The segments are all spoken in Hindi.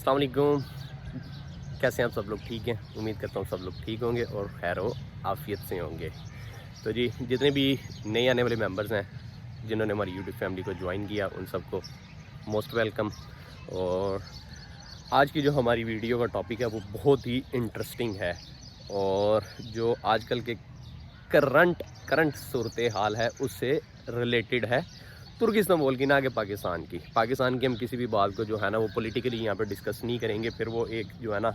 अस्सलाम वालेकुम। कैसे हैं आप सब लोग? ठीक हैं, उम्मीद करता हूँ सब लोग ठीक होंगे और खैर व आफ़ियत से होंगे। तो जी, जितने भी नए आने वाले मेंबर्स हैं जिन्होंने हमारी यूट्यूब फैमिली को ज्वाइन किया, उन सबको मोस्ट वेलकम। और आज की जो हमारी वीडियो का टॉपिक है वो बहुत ही इंटरेस्टिंग है और जो आजकल के करंट सूरत हाल है उससे रिलेटेड है। तुर्किस्तान बोल की ना कि पाकिस्तान की हम किसी भी बात को जो है ना वो पॉलिटिकली यहाँ पे डिस्कस नहीं करेंगे, फिर वो एक जो है ना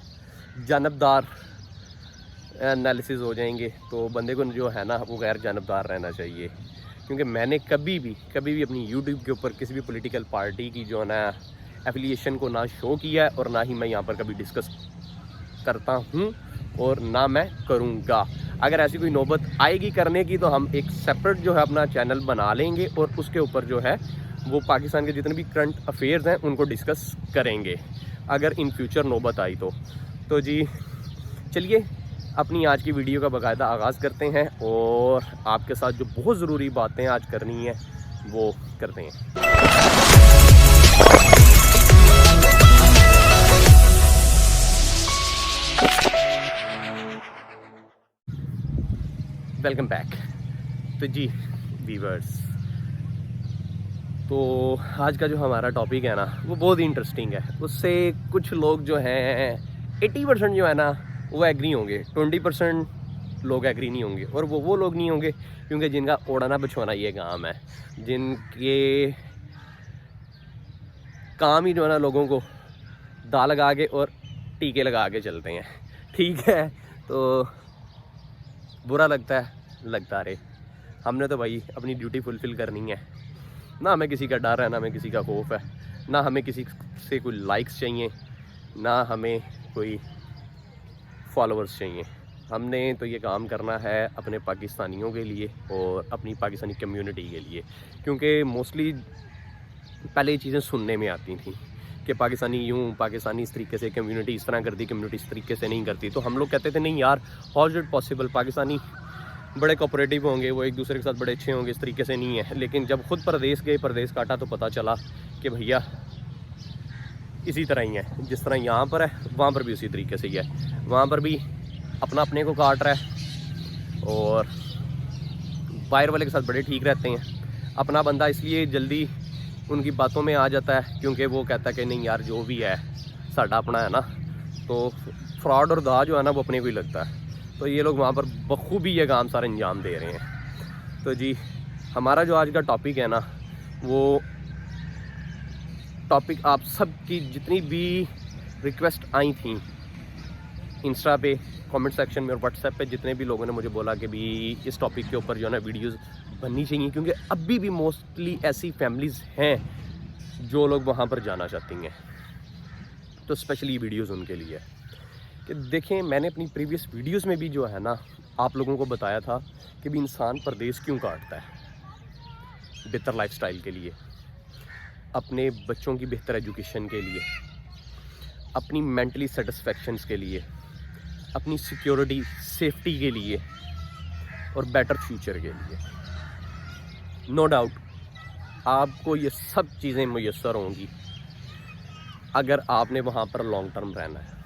जानबदार एनालिसिस हो जाएंगे। तो बंदे को जो है ना वो गैर जानबदार रहना चाहिए, क्योंकि मैंने कभी भी अपनी यूट्यूब के ऊपर किसी भी पॉलिटिकल पार्टी की जो है ना एफिलिएशन को ना शो किया है और ना ही मैं यहाँ पर कभी डिस्कस करता हूँ और ना मैं करूँगा। अगर ऐसी कोई नौबत आएगी करने की तो हम एक सेपरेट जो है अपना चैनल बना लेंगे और उसके ऊपर जो है वो पाकिस्तान के जितने भी करंट अफेयर्स हैं उनको डिस्कस करेंगे, अगर इन फ्यूचर नौबत आई तो जी चलिए अपनी आज की वीडियो का बाकायदा आगाज़ करते हैं और आपके साथ जो बहुत ज़रूरी बातें आज करनी है वो करते हैं। Welcome back. तो जी व्यूअर्स, तो आज का जो हमारा टॉपिक है ना वो बहुत ही इंटरेस्टिंग है। उससे कुछ लोग जो हैं 80% जो है ना वो एग्री होंगे, 20% लोग एग्री नहीं होंगे। और वो लोग नहीं होंगे क्योंकि जिनका ओढ़ना बिछवाना ये काम है, जिनके काम ही जो है ना लोगों को दा लगा के और टीके लगा के चलते हैं। ठीक है, तो बुरा लगता रहे, हमने तो भाई अपनी ड्यूटी फुलफ़िल करनी है। ना हमें किसी का डर है, ना हमें किसी का खौफ है, ना हमें किसी से कोई लाइक्स चाहिए, ना हमें कोई फॉलोअर्स चाहिए। हमने तो ये काम करना है अपने पाकिस्तानियों के लिए और अपनी पाकिस्तानी कम्युनिटी के लिए, क्योंकि मोस्टली पहले ये चीज़ें सुनने में आती थी कि पाकिस्तानी यूँ, पाकिस्तानी इस तरीके से, कम्युनिटी इस तरह करती, कम्युनिटी इस तरीके से नहीं करती। तो हम लोग कहते थे नहीं यार, how is it possible, Pakistani बड़े कोऑपरेटिव होंगे, वो एक दूसरे के साथ बड़े अच्छे होंगे, इस तरीके से नहीं है। लेकिन जब खुद प्रदेश गए, प्रदेश काटा, तो पता चला कि भैया इसी तरह ही है, जिस तरह यहाँ पर है वहाँ पर भी उसी तरीके से ही है। वहाँ पर भी अपना अपने को काट रहा है और बाहर वाले के साथ बड़े ठीक रहते हैं। अपना बंदा इसलिए जल्दी उनकी बातों में आ जाता है क्योंकि वो कहता है कि नहीं यार जो भी है साडा अपना है ना, तो फ्रॉड और दाह जो है ना वो अपने को ही लगता है। तो ये लोग वहाँ पर बखूबी ये काम सारे अंजाम दे रहे हैं। तो जी हमारा जो आज का टॉपिक है ना, वो टॉपिक आप सब की जितनी भी रिक्वेस्ट आई थी इंस्टा पे, कमेंट सेक्शन में और व्हाट्सएप पे, जितने भी लोगों ने मुझे बोला कि भी इस टॉपिक के ऊपर जो है ना वीडियोस बननी चाहिए, क्योंकि अभी भी मोस्टली ऐसी फैमिलीज़ हैं जो लोग वहाँ पर जाना चाहती हैं। तो स्पेशली वीडियोस उनके लिए कि देखें, मैंने अपनी प्रीवियस वीडियोस में भी जो है ना आप लोगों को बताया था कि भी इंसान परदेश क्यों काटता है, बेहतर लाइफस्टाइल के लिए, अपने बच्चों की बेहतर एजुकेशन के लिए, अपनी मेंटली सेटिस्फेक्शंस के लिए, अपनी सिक्योरिटी सेफ्टी के लिए और बेटर फ्यूचर के लिए। नो डाउट आपको ये सब चीज़ें मुयस्सर होंगी अगर आपने वहाँ पर लॉन्ग टर्म रहना है।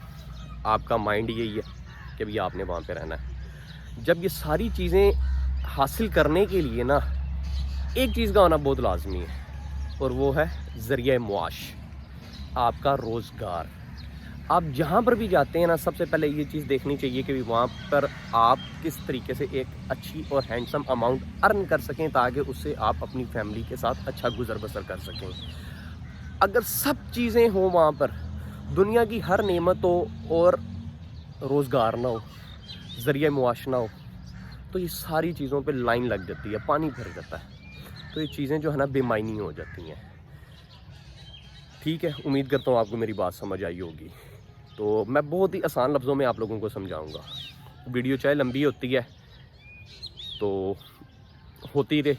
आपका माइंड यही है कि भी आपने वहाँ पे रहना है। जब ये सारी चीज़ें हासिल करने के लिए ना एक चीज़ का होना बहुत लाजमी है और वो है ज़रिया मुआश, आपका रोज़गार। आप जहाँ पर भी जाते हैं ना, सबसे पहले ये चीज़ देखनी चाहिए कि वहाँ पर आप किस तरीके से एक अच्छी और हैंडसम अमाउंट अर्न कर सकें ताकि उससे आप अपनी फैमिली के साथ अच्छा गुजर बसर कर सकें। अगर सब चीज़ें हों वहाँ पर, दुनिया की हर नेमत हो और रोज़गार ना हो, ज़रिया मुआश ना हो, तो ये सारी चीज़ों पे लाइन लग जाती है, पानी भर जाता है। तो ये चीज़ें जो है ना बेमायनी हो जाती हैं। ठीक है, उम्मीद करता हूँ आपको मेरी बात समझ आई होगी। तो मैं बहुत ही आसान लफ्ज़ों में आप लोगों को समझाऊंगा। वीडियो चाहे लंबी होती है तो होती रहे,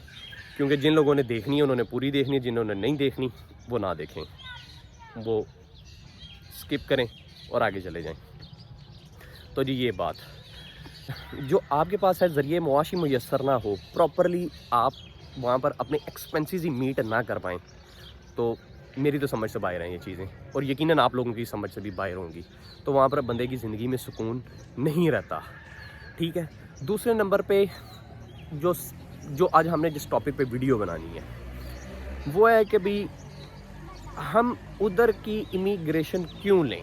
क्योंकि जिन लोगों ने देखनी है उन्होंने पूरी देखनी है, जिन्होंने नहीं देखनी वो ना देखें, वो स्किप करें और आगे चले जाएं। तो जी ये बात जो आपके पास है ज़रिए मुआशी मुयस्सर ना हो, प्रॉपरली आप वहाँ पर अपने एक्सपेंसेस ही मीट ना कर पाएँ, तो मेरी तो समझ से बाहर हैं ये चीज़ें, और यकीनन आप लोगों की समझ से भी बाहर होंगी। तो वहाँ पर बंदे की ज़िंदगी में सुकून नहीं रहता, ठीक है। दूसरे नंबर पे जो आज हमने जिस टॉपिक पे वीडियो बनानी है वो है कि भाई हम उधर की इमिग्रेशन क्यों लें,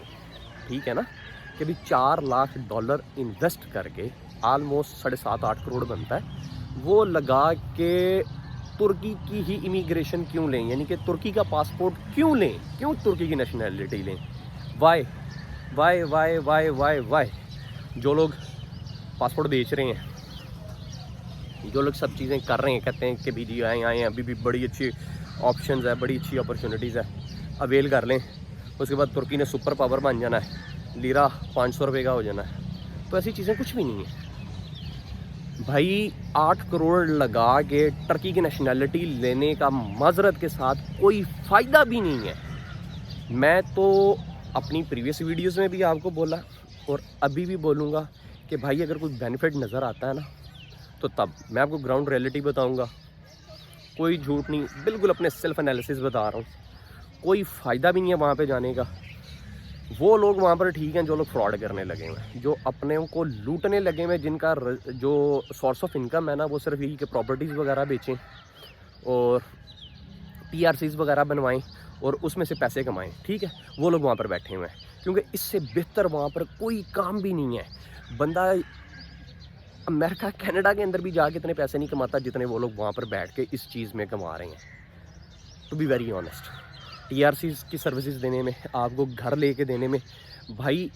ठीक है ना, कि भाई $4 लाख इन्वेस्ट करके आलमोस्ट 7.5-8 करोड़ बनता है, वो लगा के तुर्की की ही इमिग्रेशन क्यों लें, यानी कि तुर्की का पासपोर्ट क्यों लें, क्यों तुर्की की नेशनैलिटी लें। Why why why why why why जो लोग पासपोर्ट बेच रहे हैं, जो लोग सब चीज़ें कर रहे हैं, कहते हैं कि भी जी आए अभी भी बड़ी अच्छी ऑप्शंस है, बड़ी अच्छी अपॉर्चुनिटीज़ है, अवेल कर लें। उसके बाद तुर्की ने सुपर पावर बन जाना है, लीरा 500 रुपये का हो जाना है। तो ऐसी चीज़ें कुछ भी नहीं है भाई। 8 करोड़ लगा के टर्की की नेशनैलिटी लेने का माजरत के साथ कोई फ़ायदा भी नहीं है। मैं तो अपनी प्रीवियस वीडियोस में भी आपको बोला और अभी भी बोलूँगा कि भाई अगर कोई बेनिफिट नज़र आता है ना तो तब मैं आपको ग्राउंड रियलिटी बताऊँगा, कोई झूठ नहीं, बिल्कुल अपने सेल्फ एनालिसिस बता रहा हूँ। कोई फ़ायदा भी नहीं है वहाँ पे जाने का। वो लोग वहाँ पर ठीक हैं जो लोग फ्रॉड करने लगे हुए हैं, जो अपने को लूटने लगे हुए हैं, जिनका जो सोर्स ऑफ इनकम है ना वो सिर्फ यही कि प्रॉपर्टीज़ वगैरह बेचें और PRCs वगैरह बनवाएं और उसमें से पैसे कमाएं, ठीक है। वो लोग वहाँ पर बैठे हुए हैं, क्योंकि इससे बेहतर वहाँ पर कोई काम भी नहीं है। बंदा अमेरिका कनाडा के अंदर भी जाके इतने पैसे नहीं कमाता जितने वो लोग वहाँ पर बैठ के इस चीज़ में कमा रहे हैं। To be very honest, TRCs की सर्विसेज देने में, आपको घर लेके देने में भाई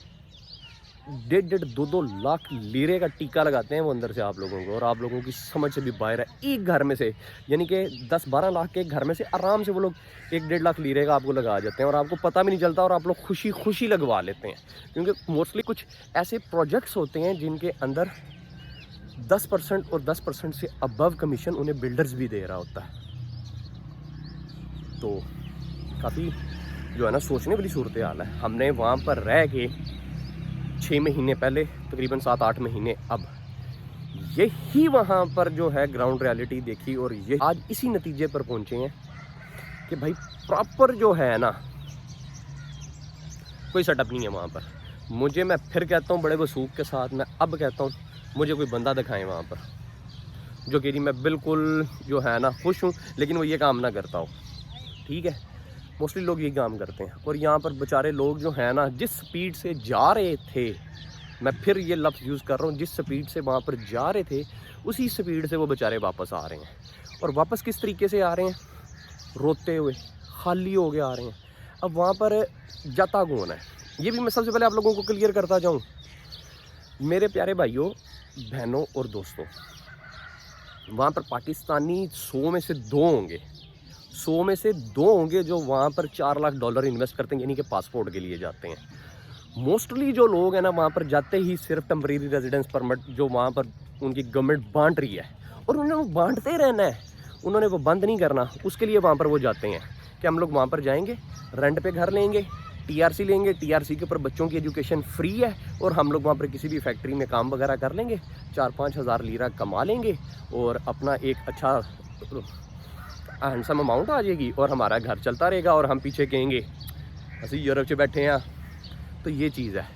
1.5-2 लाख लीरे का टीका लगाते हैं वो अंदर से आप लोगों को, और आप लोगों की समझ से भी बाहर है। एक घर में से, यानी कि 10-12 लाख के एक घर में से आराम से वो लोग 1-1.5 लाख लीरे का आपको लगा जाते हैं और आपको पता भी नहीं चलता, और आप लोग खुशी खुशी लगवा लेते हैं। क्योंकि मोस्टली कुछ ऐसे प्रोजेक्ट्स होते हैं जिनके अंदर 10% और 10% से अबव कमीशन उन्हें बिल्डर्स भी दे रहा होता है। तो काफ़ी जो है ना सोचने वाली सूरत हाल है। हमने वहाँ पर रह के 6 महीने पहले, तकरीबन 7-8 महीने अब, यही वहाँ पर जो है ग्राउंड रियलिटी देखी और ये आज इसी नतीजे पर पहुँचे हैं कि भाई प्रॉपर जो है ना कोई सेटअप नहीं है वहाँ पर। मैं फिर कहता हूँ बड़े वसूख के साथ, मैं अब कहता हूँ मुझे कोई बंदा दिखाएं वहाँ पर जो कि मैं बिल्कुल जो है ना खुश हूँ, लेकिन वो ये काम ना करता हो, ठीक है। मोस्टली लोग यही काम करते हैं। और यहाँ पर बेचारे लोग जो हैं ना, जिस स्पीड से जा रहे थे, मैं फिर ये लफ्ज़ यूज़ कर रहा हूँ, जिस स्पीड से वहाँ पर जा रहे थे उसी स्पीड से वो बेचारे वापस आ रहे हैं। और वापस किस तरीके से आ रहे हैं? रोते हुए, खाली हो के आ रहे हैं। अब वहाँ पर जाता कौन है, ये भी मैं सबसे पहले आप लोगों को क्लियर करता जाऊँ। मेरे प्यारे भाइयों, बहनों और दोस्तों, वहाँ पर पाकिस्तानी 100 में से 2 होंगे, 100 में से 2 होंगे जो वहाँ पर $4 लाख इन्वेस्ट करते हैं, यानी कि पासपोर्ट के लिए जाते हैं। मोस्टली जो लोग हैं ना वहाँ पर जाते ही सिर्फ टेम्परेरी रेजिडेंस परमिट जो वहाँ पर उनकी गवर्नमेंट बांट रही है, और उन्होंने बांटते रहना है, उन्होंने वो बंद नहीं करना। उसके लिए वहाँ पर वो जाते हैं कि हम लोग वहाँ पर जाएंगे, रेंट पे घर लेंगे, TRC लेंगे, TRC के ऊपर बच्चों की एजुकेशन फ्री है, और हम लोग वहाँ पर किसी भी फैक्ट्री में काम वगैरह कर लेंगे, 4-5 हज़ार लीरा कमा लेंगे और अपना एक अच्छा हैंडसम अमाउंट आ जाएगी और हमारा घर चलता रहेगा और हम पीछे कहेंगे ऐसे यूरोप से बैठे हैं। तो ये चीज़ है।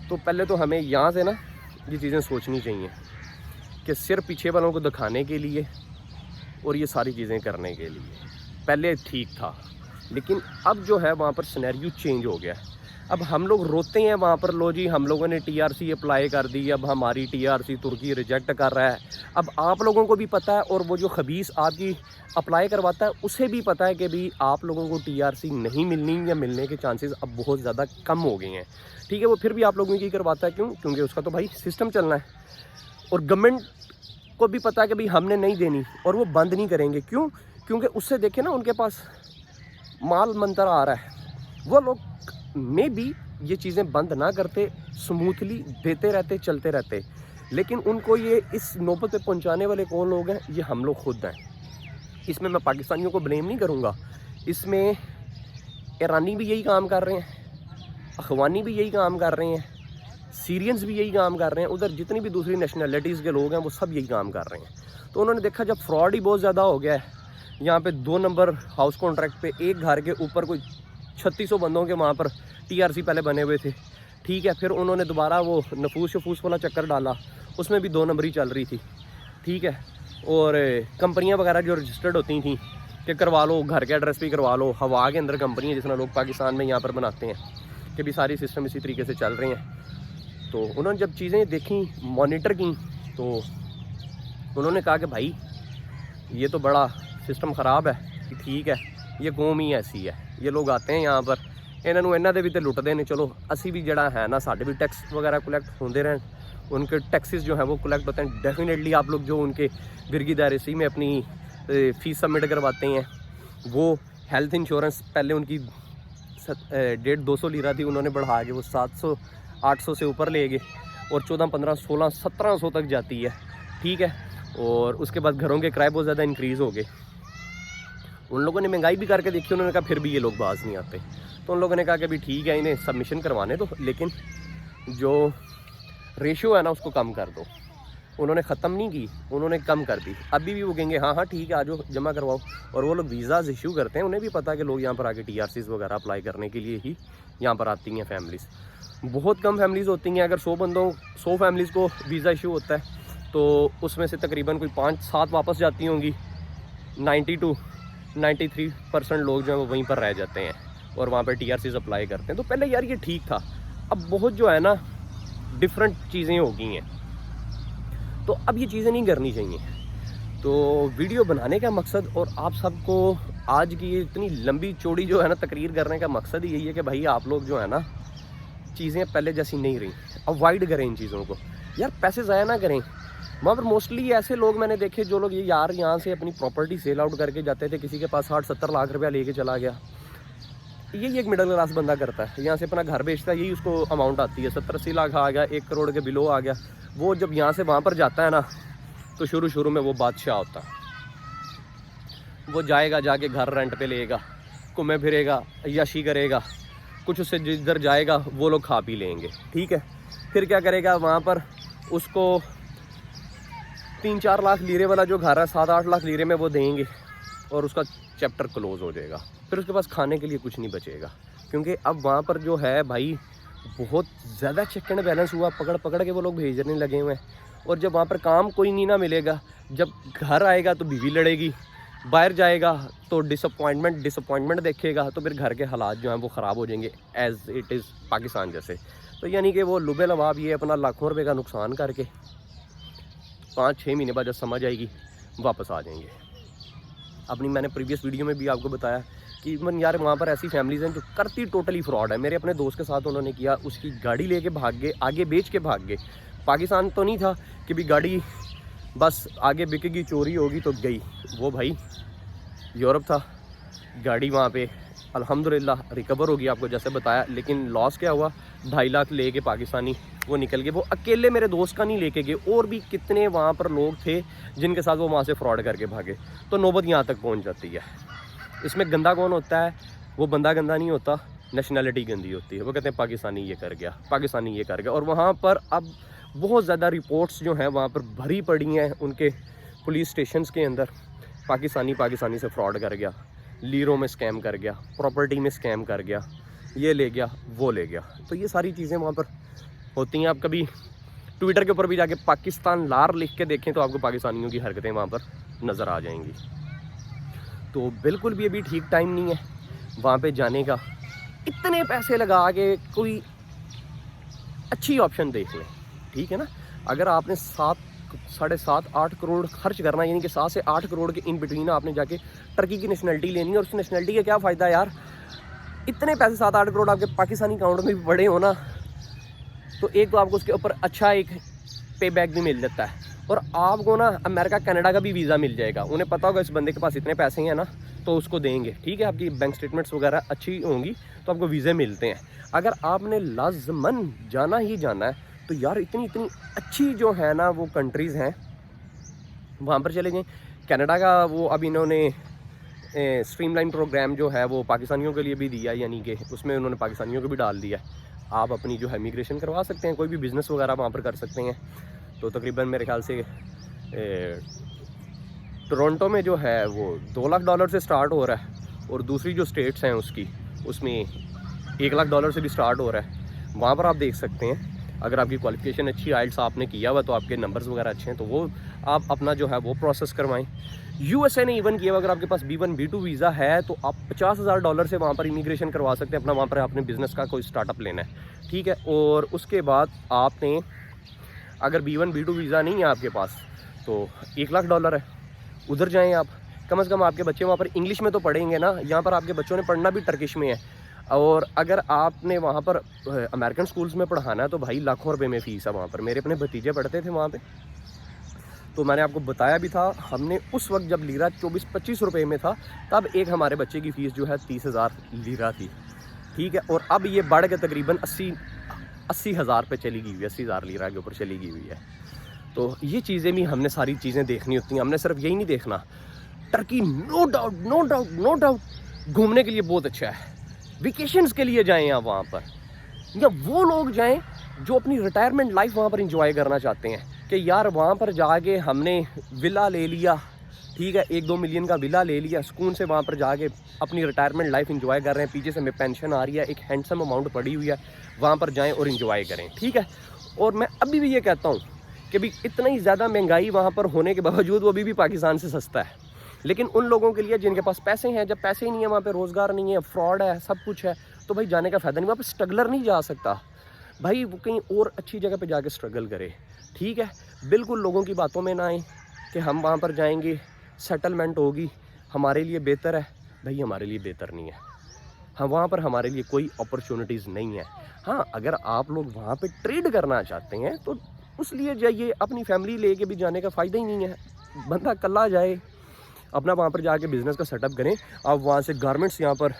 तो पहले तो हमें यहाँ से ना ये चीज़ें सोचनी चाहिए कि सिर्फ पीछे वालों को दिखाने के लिए और ये सारी चीज़ें करने के लिए पहले ठीक था, लेकिन अब जो है वहाँ पर सिनेरियो चेंज हो गया। अब हम लोग रोते हैं वहाँ पर, लो जी हम लोगों ने TRC अप्लाई कर दी, अब हमारी TRC तुर्की रिजेक्ट कर रहा है। अब आप लोगों को भी पता है और वो जो खबीस आपकी अप्लाई करवाता है उसे भी पता है कि भाई आप लोगों को TRC नहीं मिलनी, या मिलने के चांसेस अब बहुत ज़्यादा कम हो गए हैं, ठीक है। वो फिर भी आप लोगों की करवाता है, क्यों? क्योंकि उसका तो भाई सिस्टम चलना है, और गवर्नमेंट को भी पता है कि भाई हमने नहीं देनी, और वो बंद नहीं करेंगे। क्यों? क्योंकि उससे देखे ना उनके पास माल मंतर आ रहा है। वो लोग में भी ये चीज़ें बंद ना करते, स्मूथली देते रहते, चलते रहते, लेकिन उनको ये इस नौबत पे पहुंचाने वाले कौन लोग हैं? ये हम लोग खुद हैं। इसमें मैं पाकिस्तानियों को ब्लेम नहीं करूँगा, इसमें ईरानी भी यही काम कर रहे हैं, अफगानी भी यही काम कर रहे हैं, सीरियंस भी यही काम कर रहे हैं, उधर जितनी भी दूसरी नेशनैलिटीज़ के लोग हैं वो सब यही काम कर रहे हैं। तो उन्होंने देखा जब फ्रॉड ही बहुत ज़्यादा हो गया है, यहाँ पे 2 नंबर हाउस कॉन्ट्रैक्ट पे एक घर के ऊपर कोई 3600 बंदों के वहाँ पर TRC पहले बने हुए थे, ठीक है। फिर उन्होंने दोबारा वो नफूस शफूस वाला चक्कर डाला, उसमें भी 2 नंबरी चल रही थी, ठीक है। और कंपनियाँ वगैरह जो रजिस्टर्ड होती थी कि करवा लो, घर के एड्रेस पे करवा लो, हवा के अंदर कंपनी है जिस तरह लोग पाकिस्तान में यहाँ पर बनाते हैं, कि भी सारी सिस्टम इसी तरीके से चल रहे हैं। तो उन्होंने जब चीज़ें देखी, मॉनिटर की, तो उन्होंने कहा कि भाई ये तो बड़ा सिस्टम ख़राब है, कि ठीक है ये कौम ही ऐसी है, ये लोग आते हैं यहाँ पर, इन्हों दे भी तो लुटते हैं, चलो असी भी जड़ा है ना, साढ़े भी टैक्स वगैरह कलैक्ट होते रहें, उनके टैक्सेस जो है वो कलेक्ट होते हैं। डेफिनेटली आप लोग जो उनके गिरगिदारसी में अपनी फ़ीस सबमिट करवाते हैं, वो हेल्थ इंश्योरेंस पहले उनकी 150-200 लीरा थी, उन्होंने बढ़ा के वो 700-800 से ऊपर ले गए, और 14-15-16-1700 तक जाती है, ठीक है। और उसके बाद घरों के किराए बहुत ज़्यादा इंक्रीज़ हो गए। उन लोगों ने महंगाई भी करके देखी, उन्होंने कहा फिर भी ये लोग बाज नहीं आते, तो उन लोगों ने कहा कि भी ठीक है इन्हें सबमिशन करवाने दो, लेकिन जो रेशियो है ना उसको कम कर दो। उन्होंने ख़त्म नहीं की, उन्होंने कम कर दी। अभी भी वो कहेंगे हाँ हाँ ठीक है, आ जाओ जमा करवाओ, और वो लोग वीज़ाज़ इशू करते हैं। उन्हें भी पता है कि लोग यहाँ पर आके TRCs वगैरह अप्लाई करने के लिए ही यहाँ पर आती हैं फैमिलीज़। बहुत कम फैमिलीज़ होती हैं, अगर 100 फैमिलीज़ को वीज़ा इशू होता है तो उसमें से तकरीबन कोई 5-7 वापस जाती होंगी, 90-93% लोग जो है वो वहीं पर रह जाते हैं और वहाँ पर TRCs अप्लाई करते हैं। तो पहले यार ये ठीक था, अब बहुत जो है ना डिफरेंट चीज़ें हो गई हैं, तो अब ये चीज़ें नहीं करनी चाहिए। तो वीडियो बनाने का मकसद और आप सबको आज की ये इतनी लंबी चौड़ी जो है ना तकरीर करने का मकसद ही यही है कि भाई आप लोग जो है ना चीज़ें पहले जैसी नहीं रही, अवॉइड करें इन चीज़ों को। यार पैसे ज़ाया ना करें। वहाँ पर मोस्टली ऐसे लोग मैंने देखे जो लोग ये यार यहाँ से अपनी प्रॉपर्टी सेल आउट करके जाते थे, किसी के पास 60-70 लाख रुपया लेके चला गया, यही एक मिडिल क्लास बंदा करता है, यहाँ से अपना घर बेचता है, यही उसको अमाउंट आती है, 70-80 लाख आ गया, 1 करोड़ के बिलो आ गया। वो जब यहाँ से वहाँ पर जाता है ना तो शुरू में वो बादशाह होता है, वो जाएगा, जाके घर रेंट पे लेगा, घूमे फिरेगा, यशी करेगा, कुछ उससे जिधर जाएगा वो लोग खा पी लेंगे, ठीक है। फिर क्या करेगा, वहाँ पर उसको 3-4 लाख लीरे वाला जो घर है 7-8 लाख लीरे में वो देंगे और उसका चैप्टर क्लोज हो जाएगा। फिर उसके पास खाने के लिए कुछ नहीं बचेगा, क्योंकि अब वहाँ पर जो है भाई बहुत ज़्यादा चेक एंड बैलेंस हुआ, पकड़ के वो लोग भेजने लगे हुए हैं। और जब वहाँ पर काम कोई नहीं ना मिलेगा, जब घर आएगा तो बीवी लड़ेगी, बाहर जाएगा तो डिसअपॉइंटमेंट देखेगा, तो फिर घर के हालात जो हैं वो ख़राब हो जाएंगे एज़ इट इज़ पाकिस्तान जैसे। तो यानी कि वो लुबे लवाब ये अपना लाखों रुपए का नुकसान करके 5-6 महीने बाद जब समझ आएगी वापस आ जाएंगे। अपनी मैंने प्रीवियस वीडियो में भी आपको बताया कि इवन यार वहाँ पर ऐसी फैमिलीज़ हैं जो करती टोटली फ्रॉड है। मेरे अपने दोस्त के साथ उन्होंने किया, उसकी गाड़ी लेके भाग गए, आगे बेच के भाग गए। पाकिस्तान तो नहीं था कि भी गाड़ी बस आगे बिकेगी, चोरी होगी तो गई, वो भाई यूरोप था, गाड़ी वहाँ पे अल्हम्दुलिल्लाह रिकवर होगी आपको जैसे बताया। लेकिन लॉस क्या हुआ, 2.5 लाख लेके पाकिस्तानी वो निकल गए। वो अकेले मेरे दोस्त का नहीं लेके गए, और भी कितने वहाँ पर लोग थे जिनके साथ वो वहाँ से फ्रॉड करके भागे। तो नौबत यहाँ तक पहुँच जाती है। इसमें गंदा कौन होता है, वो बंदा गंदा नहीं होता, नेशनैलिटी गंदी होती है। वो कहते हैं पाकिस्तानी ये कर गया, पाकिस्तानी ये कर गया। और वहाँ पर अब बहुत ज़्यादा रिपोर्ट्स जो हैं वहाँ पर भरी पड़ी हैं उनके पुलिस स्टेशंस के अंदर, पाकिस्तानी से फ्रॉड कर गया, लीरों में स्कैम कर गया, प्रॉपर्टी में स्कैम कर गया, ये ले गया वो ले गया। तो ये सारी चीज़ें वहाँ पर होती हैं। आप कभी ट्विटर के ऊपर भी जाके पाकिस्तान लार लिख के देखें तो आपको पाकिस्तानियों की हरकतें वहाँ पर नज़र आ जाएंगी। तो बिल्कुल भी अभी ठीक टाइम नहीं है वहाँ पे जाने का। इतने पैसे लगा के कोई अच्छी ऑप्शन देख लें, ठीक है ना। अगर आपने 7-8 करोड़ खर्च करना, यानी कि 7 से 8 करोड़ के इन बिटवीन आपने जाके टर्की की नेशनलिटी लेनी है, और उस नेशनलिटी का क्या फ़ायदा यार, इतने पैसे 7-8 करोड़ आपके पाकिस्तानी अकाउंट में भी पड़े हो ना, तो एक तो आपको उसके ऊपर अच्छा एक पे बैक भी मिल जाता है, और आपको ना अमेरिका कनाडा का भी वीज़ा मिल जाएगा। उन्हें पता होगा इस बंदे के पास इतने पैसे हैं ना, तो उसको देंगे, ठीक है। आपकी बैंक स्टेटमेंट्स वगैरह अच्छी होंगी तो आपको वीज़े मिलते हैं। अगर आपने लाजमन जाना ही जाना है तो यार इतनी अच्छी जो है ना वो कंट्रीज़ हैं, वहाँ पर चले जाएँ। कनाडा का वो अब इन्होंने स्ट्रीमलाइन प्रोग्राम जो है वो पाकिस्तानियों के लिए भी दिया, यानी कि उसमें उन्होंने पाकिस्तानियों को भी डाल दिया। आप अपनी जो है इमिग्रेशन करवा सकते हैं, कोई भी बिज़नेस वगैरह वहाँ पर कर सकते हैं। तो तकरीबन मेरे ख्याल से टोरंटो में जो है वो $2 लाख से स्टार्ट हो रहा है, और दूसरी जो स्टेट्स हैं उसमें $1 लाख से भी स्टार्ट हो रहा है। वहाँ पर आप देख सकते हैं, अगर आपकी क्वालिफिकेशन अच्छी, आइल्स आपने किया हुआ तो आपके नंबर्स वगैरह अच्छे हैं तो वो आप अपना जो है वो प्रोसेस करवाएं। यूएसए ने इवन किया, अगर आपके पास B1 B2 वीज़ा है तो आप $50,000 से वहाँ पर इमिग्रेशन करवा सकते हैं अपना, वहाँ पर आपने बिज़नेस का कोई स्टार्टअप लेना है, ठीक है। और उसके बाद आपने अगर B1 B2 वीज़ा नहीं है आपके पास तो $1 लाख है, उधर जाएँ आप। कम से कम आपके बच्चे वहाँ पर इंग्लिश में तो पढ़ेंगे ना, यहाँ पर आपके बच्चों ने पढ़ना भी टर्किश में है। और अगर आपने वहाँ पर अमेरिकन स्कूल्स में पढ़ाना है तो भाई लाखों रुपए में फ़ीस है वहाँ पर। मेरे अपने भतीजे पढ़ते थे वहाँ पे, तो मैंने आपको बताया भी था, हमने उस वक्त जब लीरा 24-25 रुपये में था तब एक हमारे बच्चे की फ़ीस जो है 30,000 लीरा थी, ठीक है। और अब ये बढ़ के तकरीबन 80,000 पे चली गई हुई है, 80,000 लीरा के ऊपर चली गई हुई है। तो ये चीज़ें भी हमने सारी चीज़ें देखनी होती हैं। हमने सिर्फ यही नहीं देखना, टर्की नो डाउट घूमने के लिए बहुत अच्छा है, वेकेशंस के लिए जाएं आप वहाँ पर, या वो लोग जाएं जो अपनी रिटायरमेंट लाइफ वहाँ पर एंजॉय करना चाहते हैं कि यार वहाँ पर जाके हमने विला ले लिया, ठीक है, 1-2 मिलियन का विला ले लिया, सुकून से वहाँ पर जाके अपनी रिटायरमेंट लाइफ एंजॉय कर रहे हैं, पीछे से हमें पेंशन आ रही है, एक हैंडसम अमाउंट पड़ी हुई है, वहाँ पर जाएँ और इन्जॉय करें, ठीक है। और मैं अभी भी ये कहता हूँ कि भी इतना ही ज़्यादा महंगाई वहाँ पर होने के बावजूद वो अभी भी पाकिस्तान से सस्ता है। लेकिन उन लोगों के लिए जिनके पास पैसे हैं, जब पैसे ही नहीं है, वहाँ पे रोज़गार नहीं है, फ्रॉड है, सब कुछ है, तो भाई जाने का फ़ायदा नहीं। वहाँ पे स्ट्रगलर नहीं जा सकता भाई, वो कहीं और अच्छी जगह पे जाके स्ट्रगल करे, ठीक है। बिल्कुल लोगों की बातों में ना आए कि हम वहाँ पर जाएंगे सेटलमेंट होगी, हमारे लिए बेहतर है, भाई हमारे लिए बेहतर नहीं है। हाँ, वहाँ पर हमारे लिए कोई अपॉर्चुनिटीज़ नहीं है। हाँ, अगर आप लोग वहाँ पर ट्रेड करना चाहते हैं तो उस लिए जाइए, अपनी फैमिली ले के भी जाने का फ़ायदा ही नहीं है। बंदा कल्ला जाए, अपना वहाँ पर जाके बिज़नेस का सेटअप करें। आप वहाँ से गारमेंट्स यहाँ पर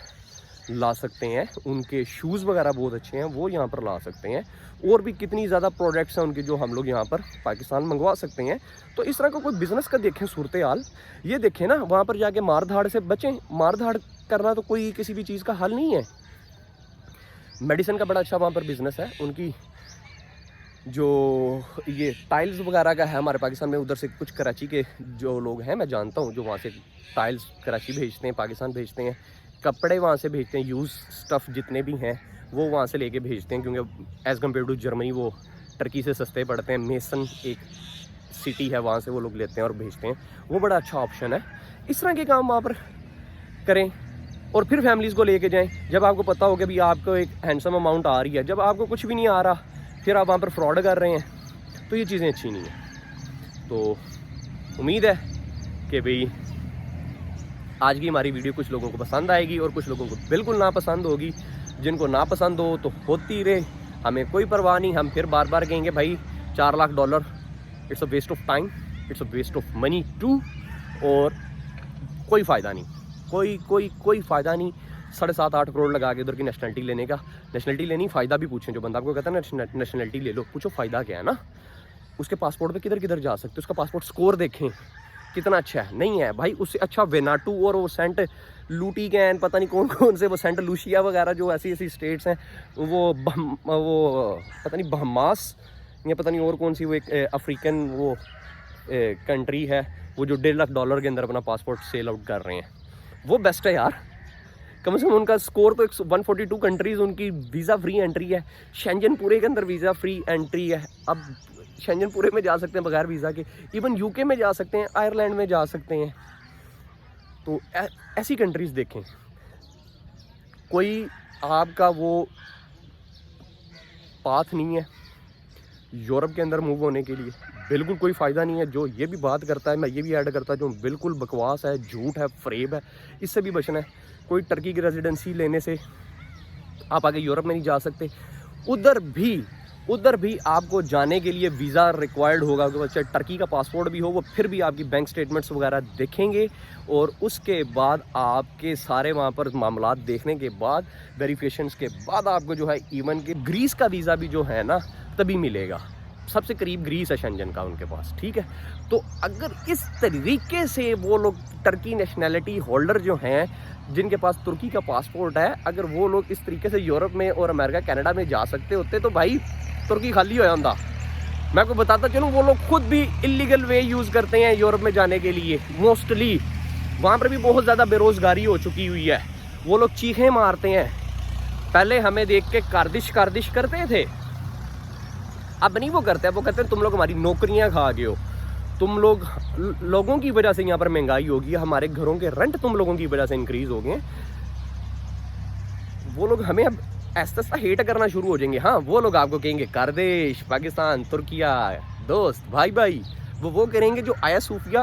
ला सकते हैं, उनके शूज़ वगैरह बहुत अच्छे हैं, वो यहाँ पर ला सकते हैं। और भी कितनी ज़्यादा प्रोडक्ट्स हैं उनके जो हम लोग यहाँ पर पाकिस्तान मंगवा सकते हैं। तो इस तरह का कोई बिज़नेस का देखें सूरत हाल, ये देखें ना, वहाँ पर जाके मार धाड़ से बचें। मार धाड़ करना तो कोई किसी भी चीज़ का हल नहीं है। मेडिसिन का बड़ा अच्छा वहाँ पर बिज़नेस है, उनकी जो ये टाइल्स वगैरह का है हमारे पाकिस्तान में, उधर से कुछ कराची के जो लोग हैं मैं जानता हूँ जो वहाँ से टाइल्स कराची भेजते हैं, पाकिस्तान भेजते हैं, कपड़े वहाँ से भेजते हैं, यूज़ स्टफ़ जितने भी हैं वो वहाँ से लेके भेजते हैं, क्योंकि एज़ कम्पेयर टू जर्मनी वो टर्की से सस्ते पड़ते हैं। मेसन एक सिटी है, वहाँ से वो लोग लेते हैं और भेजते हैं, वो बड़ा अच्छा ऑप्शन है। इस तरह के काम वहाँ पर करें और फिर फैमिलीज़ को लेके जाएँ। जब आपको पता हो कि भाई आपको एक हैंडसम अमाउंट आ रही है, जब आपको कुछ भी नहीं आ रहा फिर आप वहाँ पर फ्रॉड कर रहे हैं, तो ये चीज़ें अच्छी नहीं हैं। तो उम्मीद है कि भाई आज की हमारी वीडियो कुछ लोगों को पसंद आएगी और कुछ लोगों को बिल्कुल नापसंद होगी। जिनको नापसंद हो तो होती रहे, हमें कोई परवाह नहीं। हम फिर बार बार कहेंगे भाई $4 lakh it's a waste of time, it's a waste of money too, और कोई फ़ायदा नहीं, कोई फ़ायदा नहीं। 7.5-8 करोड़ लगा के उधर की नेशनलिटी लेने का, नेशनलिटी लेनी, फ़ायदा भी पूछें। जो बंदा आपको कहता है ना नेशनलिटी ले लो, पूछो फ़ायदा क्या है ना, उसके पासपोर्ट पे किधर किधर जा सकते, उसका पासपोर्ट स्कोर देखें कितना अच्छा है, नहीं है भाई उससे अच्छा वेनाटू और वो सेंट लूटी कैन, पता नहीं कौन कौन से, वो सेंट लूसिया वगैरह जो ऐसी स्टेट्स हैं, वो पता नहीं बहमास या पता नहीं और कौन सी वो एक अफ्रीकन वो कंट्री है, वो जो $1.5 लाख के अंदर अपना पासपोर्ट सेल आउट कर रहे हैं, वो बेस्ट है यार। कम से कम उनका स्कोर तो 142 कंट्रीज़ उनकी वीज़ा फ्री एंट्री है, शेंजन पूरे के अंदर वीज़ा फ्री एंट्री है। अब शेंजन पूरे में जा सकते हैं बगैर वीज़ा के, इवन यूके में जा सकते हैं, आयरलैंड में जा सकते हैं। तो ऐसी कंट्रीज़ देखें। कोई आपका वो पाथ नहीं है यूरोप के अंदर मूव होने के लिए, बिल्कुल कोई फ़ायदा नहीं है। जो ये भी बात करता है, मैं ये भी ऐड करता है, जो बिल्कुल बकवास है, झूठ है, फ्रेब है, इससे भी बचना है। कोई टर्की की रेजिडेंसी लेने से आप आगे यूरोप में नहीं जा सकते। उधर भी आपको जाने के लिए वीज़ा रिक्वायर्ड होगा, चाहे टर्की का पासपोर्ट भी हो, वो फिर भी आपकी बैंक स्टेटमेंट्स वगैरह देखेंगे और उसके बाद आपके सारे वहाँ पर मामलात देखने के बाद, वेरिफिकेशंस के बाद आपको जो है इवन के ग्रीस का वीज़ा भी जो है ना तभी मिलेगा। सबसे करीब ग्रीस है शेंजन का उनके पास, ठीक है। तो अगर इस तरीके से वो लोग टर्की नेशनैलिटी होल्डर जो हैं, जिनके पास तुर्की का पासपोर्ट है, अगर वो लोग इस तरीके से यूरोप में और अमेरिका कनाडा में जा सकते होते तो भाई तुर्की खाली हो जाता। मैं आपको बताता चलूँ, वो लोग खुद भी इलीगल वे यूज़ करते हैं यूरोप में जाने के लिए मोस्टली। वहाँ पर भी बहुत ज़्यादा बेरोज़गारी हो चुकी हुई है। वो लोग चीखें मारते हैं, पहले हमें देख के कार्दिश करते थे, अब नहीं वो करते। वो कहते हैं तुम लोग हमारी नौकरियां खा गए हो, तुम लोगों की वजह से यहाँ पर महंगाई होगी, हमारे घरों के रेंट तुम लोगों की वजह से इंक्रीज हो गए। वो लोग हमें अब ऐसा हेट करना शुरू हो जाएंगे। हाँ, वो लोग आपको कहेंगे कारदेश, पाकिस्तान, तुर्किया, दोस्त, भाई वो करेंगे जो आया सूफिया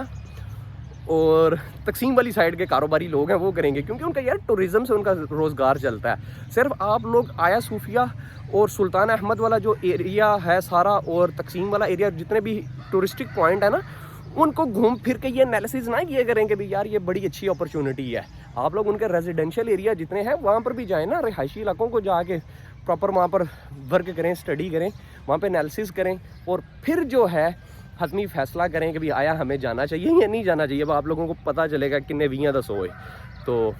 और तकसीम वाली साइड के कारोबारी लोग हैं वो करेंगे, क्योंकि उनका यार टूरिज्म से उनका रोज़गार चलता है। सिर्फ आप लोग आया सूफिया और सुल्तान अहमद वाला जो एरिया है सारा, और तकसीम वाला एरिया, जितने भी टूरिस्टिक पॉइंट है ना, उनको घूम फिर के ये एनालिसिस ना किए करेंगे भी यार ये बड़ी अच्छी अपॉर्चुनिटी है। आप लोग उनके रेजिडेंशियल एरिया जितने हैं वहाँ पर भी जाएँ ना, रिहायशी इलाकों को जाके प्रॉपर वहाँ पर वर्क करें, स्टडी करें, वहाँ पर एनालिसिस करें, और फिर जो है हतमी फैसला करें कि भाई आया हमें जाना चाहिए या नहीं जाना चाहिए। अब आप लोगों को पता चलेगा किन्ने 20 10 होए। तो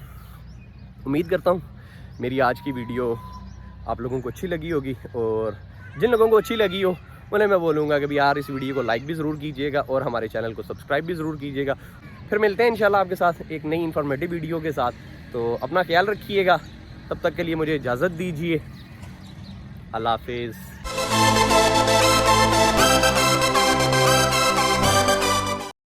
उम्मीद करता हूँ मेरी आज की वीडियो आप लोगों को अच्छी लगी होगी, और जिन लोगों को अच्छी लगी हो उन्हें मैं बोलूँगा कि भाई यार इस वीडियो को लाइक भी ज़रूर कीजिएगा और हमारे चैनल को सब्सक्राइब भी ज़रूर कीजिएगा। फिर मिलते हैं इंशाल्लाह आपके साथ एक नई इन्फॉर्मेटिव वीडियो के साथ। तो अपना ख्याल रखिएगा, तब तक के लिए मुझे इजाज़त दीजिए। अल्लाह हाफिज़।